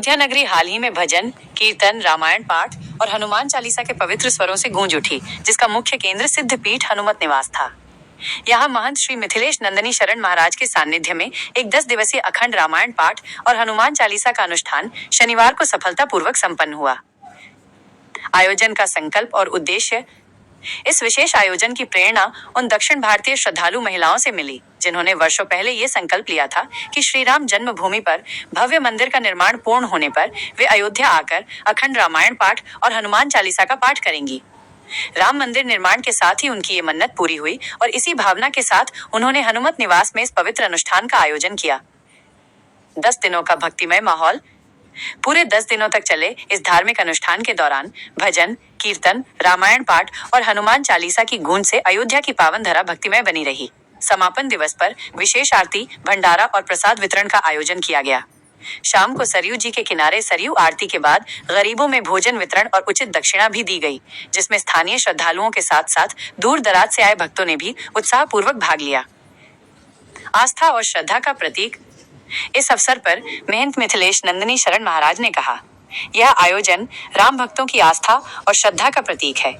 अयोध्या नगरी हाल ही में भजन, कीर्तन, रामायण पाठ और हनुमान चालीसा के पवित्र स्वरों से गूंज उठी, जिसका मुख्य केंद्र सिद्ध पीठ हनुमत निवास था। यहाँ महंत श्री मिथिलेश नंदनी शरण महाराज के सानिध्य में एक 10 दिवसीय अखंड रामायण पाठ और हनुमान चालीसा का अनुष्ठान शनिवार को सफलतापूर्वक संपन्न हुआ। आयोजन का संकल्प और उद्देश्य। इस विशेष आयोजन की प्रेरणा उन दक्षिण भारतीय श्रद्धालु महिलाओं से मिली, जिन्होंने वर्षों पहले ये संकल्प लिया था कि श्री राम जन्मभूमि पर भव्य मंदिर का निर्माण पूर्ण होने पर वे अयोध्या आकर अखंड रामायण पाठ और हनुमान चालीसा का पाठ करेंगी। राम मंदिर निर्माण के साथ ही उनकी ये मन्नत पूरी हुई और इसी भावना के साथ उन्होंने हनुमत निवास में इस पवित्र अनुष्ठान का आयोजन किया। 10 दिनों का भक्तिमय माहौल। पूरे 10 दिनों तक चले इस धार्मिक अनुष्ठान के दौरान भजन, कीर्तन, रामायण पाठ और हनुमान चालीसा की गूंज से अयोध्या की पावन धरा भक्तिमय बनी रही। समापन दिवस पर विशेष आरती, भंडारा और प्रसाद वितरण का आयोजन किया गया। शाम को सरयू जी के किनारे सरयू आरती के बाद गरीबों में भोजन वितरण और उचित दक्षिणा भी दी गई, जिसमें स्थानीय श्रद्धालुओं के साथ साथ दूर दराज से आए भक्तों ने भी उत्साहपूर्वक भाग लिया। आस्था और श्रद्धा का प्रतीक। इस अवसर पर महंत मिथिलेश नंदनी शरण महाराज ने कहा, यह आयोजन राम भक्तों की आस्था और श्रद्धा का प्रतीक है।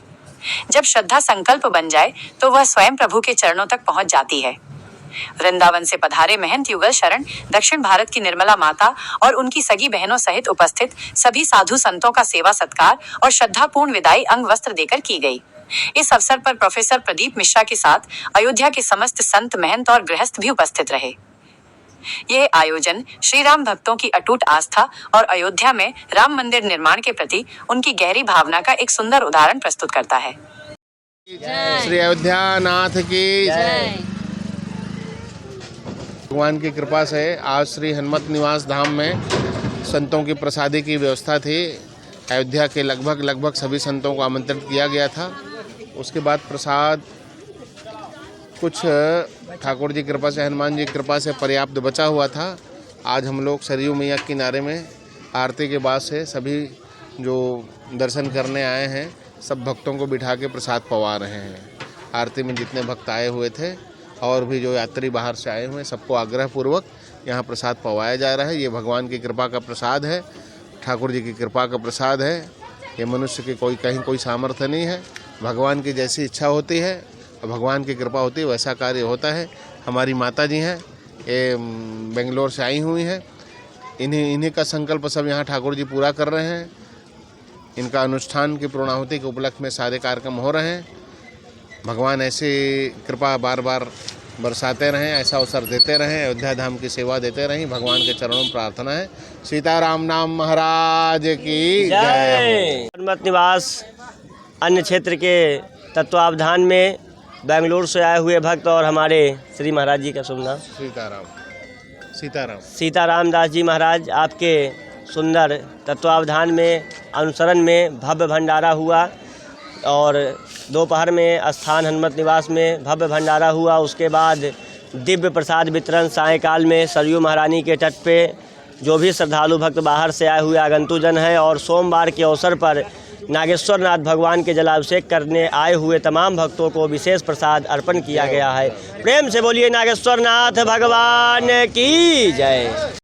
जब श्रद्धा संकल्प बन जाए तो वह स्वयं प्रभु के चरणों तक पहुंच जाती है। वृंदावन से पधारे महंत युगल शरण, दक्षिण भारत की निर्मला माता और उनकी सगी बहनों सहित उपस्थित सभी साधु संतों का सेवा सत्कार और श्रद्धापूर्ण विदाई अंग वस्त्र देकर की गई। इस अवसर पर प्रोफेसर प्रदीप मिश्रा के साथ अयोध्या के समस्त संत, महंत और गृहस्थ भी उपस्थित रहे। यह आयोजन श्री राम भक्तों की अटूट आस्था और अयोध्या में राम मंदिर निर्माण के प्रति उनकी गहरी भावना का एक सुंदर उदाहरण प्रस्तुत करता है। श्री अयोध्या नाथ की जय। भगवान की कृपा से आज श्री हनुमत निवास धाम में संतों की प्रसादी की व्यवस्था थी। अयोध्या के लगभग सभी संतों को आमंत्रित किया गया था। उसके बाद प्रसाद कुछ ठाकुर जी कृपा से, हनुमान जी कृपा से पर्याप्त बचा हुआ था। आज हम लोग सरयू मैया किनारे में आरती के बाद से सभी जो दर्शन करने आए हैं सब भक्तों को बिठा के प्रसाद पवा रहे हैं। आरती में जितने भक्त आए हुए थे और भी जो यात्री बाहर से आए हुए हैं सबको आग्रहपूर्वक यहाँ प्रसाद पवाया जा रहा है। ये भगवान की कृपा का प्रसाद है, ठाकुर जी की कृपा का प्रसाद है। ये मनुष्य की कहीं कोई सामर्थ्य नहीं है। भगवान की जैसी इच्छा होती है और भगवान की कृपा होती है वैसा कार्य होता है। हमारी माता जी हैं, ये बेंगलोर से आई हुई हैं। इन्हीं का संकल्प सब यहाँ ठाकुर जी पूरा कर रहे हैं। इनका अनुष्ठान की पूर्णाहुति के उपलक्ष्य में सारे कार्यक्रम हो रहे हैं। भगवान ऐसी कृपा बार बार बरसाते रहें, ऐसा अवसर देते रहें, अयोध्या धाम की सेवा देते रहें। भगवान के चरणों में प्रार्थना है। सीताराम नाम महाराज की जय। हनुमत निवास अन्य क्षेत्र के तत्वावधान में बेंगलुरु से आए हुए भक्त और हमारे श्री महाराज जी का शुभ नाम सीताराम दास जी महाराज, आपके सुंदर तत्वावधान में अनुसरण में भव्य भंडारा हुआ और दोपहर में स्थान हनुमत निवास में भव्य भंडारा हुआ। उसके बाद दिव्य प्रसाद वितरण सायंकाल में सरयू महारानी के तट पे जो भी श्रद्धालु भक्त बाहर से आए हुए आगंतुजन हैं और सोमवार के अवसर पर नागेश्वर नाथ भगवान के जलाभिषेक करने आए हुए तमाम भक्तों को विशेष प्रसाद अर्पण किया गया है। प्रेम से बोलिए नागेश्वर नाथ भगवान की जय।